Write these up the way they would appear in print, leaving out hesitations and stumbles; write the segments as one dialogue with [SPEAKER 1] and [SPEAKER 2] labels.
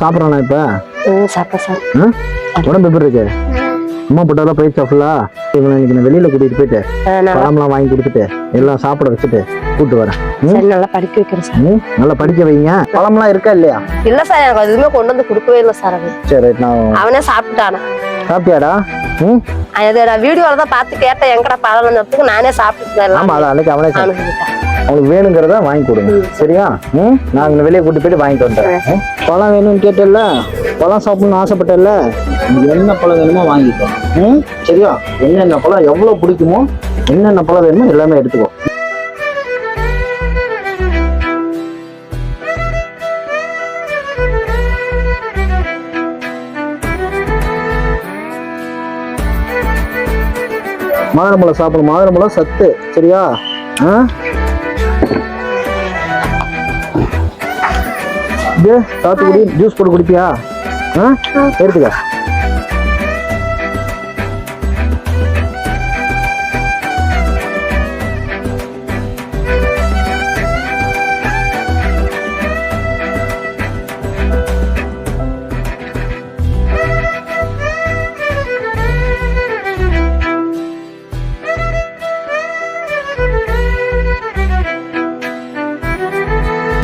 [SPEAKER 1] சாப்பிட்றானா இப்போ?
[SPEAKER 2] சாப்பிட்டேன் சார்.
[SPEAKER 1] உடம்பு எப்படி இருக்கு? அம்மா போட்டாலும் போயிடுச்சா ஃபுல்லா? இவனை இன்னைக்கு நான் வெளியில கூட்டிட்டு போயிட்டு பழம்லாம் வாங்கி கொடுத்துட்டு எல்லாம் சாப்பிட வச்சுட்டு கூப்பிட்டு வரேன்.
[SPEAKER 2] சரி, நல்லா படிக்க வைக்கிறேன் சார்.
[SPEAKER 1] நல்லா படிக்க வைங்க. பழம்லாம் இருக்கா இல்லையா?
[SPEAKER 2] இல்ல சார், எனக்கு எதுவுமே கொண்டு வந்து கொடுக்கவே இல்லை சார். அவன்
[SPEAKER 1] சரி, நான்
[SPEAKER 2] அவனே சாப்பிட்டானா?
[SPEAKER 1] சாப்பிட்டியாடா?
[SPEAKER 2] அது நான் வீடியோல தான் பார்த்து கேட்டேன், எங்கடா பழம் நானே சாப்பிட்டு.
[SPEAKER 1] ஆமா, அதான் அன்னைக்கு அவனே அவனுக்கு வேணுங்கிறத வாங்கி கொடுங்க, சரியா? நான் வெளியே கூட்டு போயிட்டு வாங்கிட்டு வந்துட்டேன். பழம் வேணும்னு கேட்டல, பழம் சாப்பிடணும்னு ஆசைப்பட்டல, என்ன பழம் வேணுமோ வாங்கிக்கோ. சரியா? என்னென்ன பழம் எவ்வளவு பிடிக்குமோ, என்னென்ன பழம் வேணுமோ எல்லாமே எடுத்துக்கோ. மாதுளம்பழம் சாப்பிடணும், மாதுளம்பழம் சத்து, சரியா? சாத்துக்குடி ஜூஸ் போட்டு குடிப்பியா? எடுத்துக்க.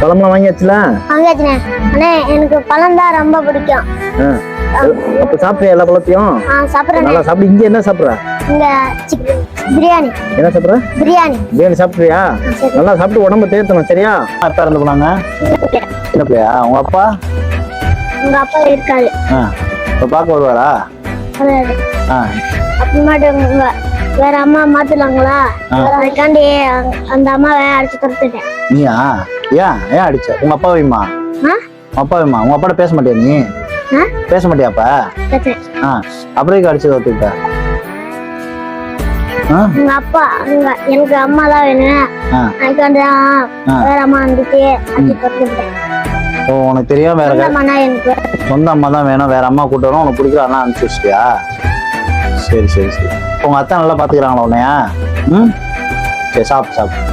[SPEAKER 1] பழம்லாம் வாங்கியாச்சுல?
[SPEAKER 3] வாங்கியாச்சுனே. அண்ணே, எனக்கு பழம் தான் ரொம்ப பிடிக்கும்.
[SPEAKER 1] அப்ப சாப்பிடுறியா எல்லா பழத்தையும்?
[SPEAKER 3] சாப்பிடுறேன்.
[SPEAKER 1] நல்லா சாப்பிடு. இங்க என்ன சாப்பிடுற?
[SPEAKER 3] இங்க பிரியாணி.
[SPEAKER 1] என்ன சாப்பிடுற?
[SPEAKER 3] பிரியாணி.
[SPEAKER 1] பிரியாணி சாப்பிடுறியா? நல்லா சாப்பிட்டு உடம்பு தேர்த்தணும், சரியா? அப்பா இருந்து போனாங்க. என்ன பிள்ளையா? உங்க அப்பா?
[SPEAKER 3] உங்க அப்பா இருக்காரு.
[SPEAKER 1] இப்ப பார்க்க வருவாரா?
[SPEAKER 3] அப்புறமாட்டு வேற அம்மா மாத்துலாங்களா? அதுக்காண்டி அந்த அம்மாவை அடிச்சு துரத்துட்டேன்.
[SPEAKER 1] நீயா? ஏன் அடிச்ச? உங்க அப்பா வைமா? அப்பா வைமா? உங்க அப்பாட்ட பேச மாட்டியா நீ? பேச மாட்டியாப்பா? அப்புறம் அடிச்சு துரத்துக்கிட்ட?
[SPEAKER 3] உங்க அப்பா எனக்கு அம்மா தான் வேணும், அதுக்காண்டி வேற அம்மா வந்துட்டு அடிச்சு துரத்துட்டேன்.
[SPEAKER 1] ஓ, உனக்கு தெரியாம வேற
[SPEAKER 3] எனக்கு
[SPEAKER 1] சொந்த அம்மா தான் வேணும், வேற அம்மா கூட்டு வரும், உனக்கு பிடிக்கிற அண்ணா அனுப்பிச்சு வச்சிட்டியா? சரி சரி சரி. உங்க அத்தை நல்லா பாத்துக்கிறாங்களா உன்னையா? சரி, சாப்பிட்டு சாப்பிட்டு.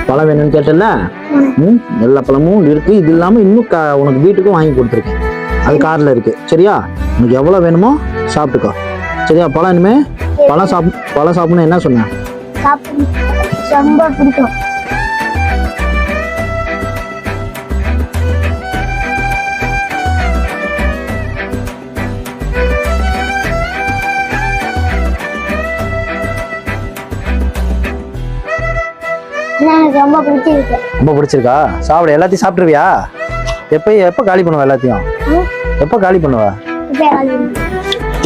[SPEAKER 1] பழம் வேணும்னு கேட்டல, எல்லா பழமும் இருக்கு. இது இல்லாம இன்னும் உனக்கு வீட்டுக்கும் வாங்கி கொடுத்துருக்கேன். அது கார்ல இருக்கு, சரியா? உனக்கு எவ்வளவு வேணுமோ சாப்பிட்டுக்கோ, சரியா? பழம் இனிமே பழம் சாப்பிடணும். என்ன சொன்ன?
[SPEAKER 3] ரொம்ப பிடிக்கும். எனக்கு ரொம்ப பிடிச்சிருக்கு.
[SPEAKER 1] ரொம்ப பிடிச்சிருக்கா? சாப்பிடு. எல்லாத்தையும் சாப்பிட்டுருவியா? எப்ப காலி பண்ணுவ எல்லாத்தையும்? எப்ப காலி பண்ணுவ?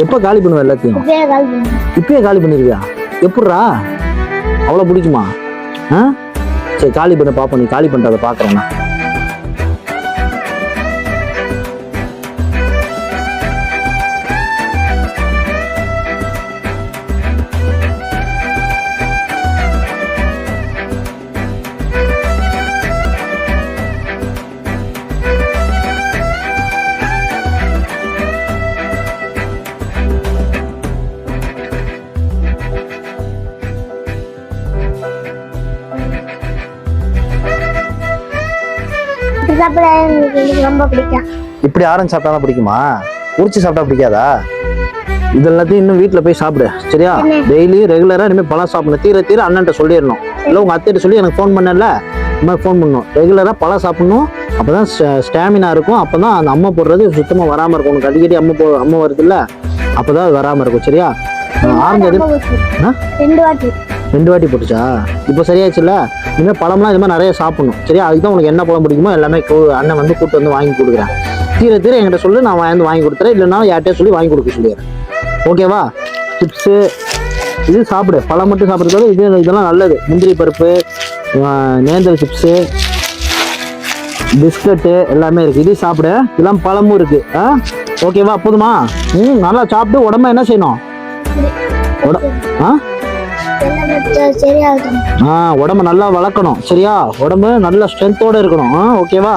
[SPEAKER 1] எப்ப காலி பண்ணுவ எல்லாத்தையும்? இப்பயே காலி பண்ணிருவியா? எப்படிரா? அவ்வளவு பிடிக்குமா? சரி, காலி பண்ண பாப்போம். நீ காலி பண்றத பாக்குறேன்னா.
[SPEAKER 3] ரொம்ப பிடிக்கும்.
[SPEAKER 1] இப்படி ஆரஞ்சு சாப்பிட்டா பிடிக்குமா? உரிச்சு சாப்பிட்டா பிடிக்காதா? இது எல்லாத்தையும் இன்னும் வீட்டுல போய் சாப்பிடு, சரியா? டெய்லி ரெகுலரா இனிமேல் பழம் சாப்பிடணும். தீர அண்ணன்ட்ட சொல்லிடணும். இல்லை உங்க அத்தையிட்ட சொல்லி எனக்கு ஃபோன் பண்ணல, இந்த மாதிரி ஃபோன் பண்ணணும். ரெகுலரா பழம் சாப்பிடணும். அப்பதான் ஸ்டாமினா இருக்கும். அப்பதான் அந்த அம்மா போடுறது சுத்தமா வராம இருக்கும். உனக்கு அடிக்கடி அம்மா வருது இல்ல, அப்பதான் அது வராம இருக்கும், சரியா? ஆரஞ்சு 2 வாட்டி போட்டுச்சா? இப்போ சரியாச்சுல்ல? இனிமேல் பழம்லாம் இது மாதிரி நிறைய சாப்பிடணும், சரியா? அதுதான் உனக்கு என்ன பழம் பிடிக்குமோ எல்லாமே அண்ணன் வந்து கூப்பிட்டு வந்து வாங்கி கொடுக்குறேன். தீர என்கிட்ட சொல்லு, நான் வாங்கி கொடுத்துறேன். இல்லைன்னா யார்கிட்டயே சொல்லி வாங்கி கொடுக்க சொல்லிடுறேன், ஓகேவா? சிப்ஸு இது சாப்பிடு. பழம் மட்டும் சாப்பிட்றதோட இதெல்லாம் நல்லது. முந்திரி பருப்பு, நேந்திர சிப்ஸு, பிஸ்கட்டு எல்லாமே இருக்கு. இது சாப்பிடு. இதெல்லாம் பழமும் இருக்கு. ஓகேவா? போதுமா? நல்லா சாப்பிட்டு உடம்ப என்ன செய்யணும்?
[SPEAKER 3] சரியாகட்டும்.
[SPEAKER 1] உடம்ப நல்லா வளர்க்கணும் சரியா? உடம்பு நல்ல ஸ்ட்ரென்த்தோட இருக்கணும். ஓகேவா?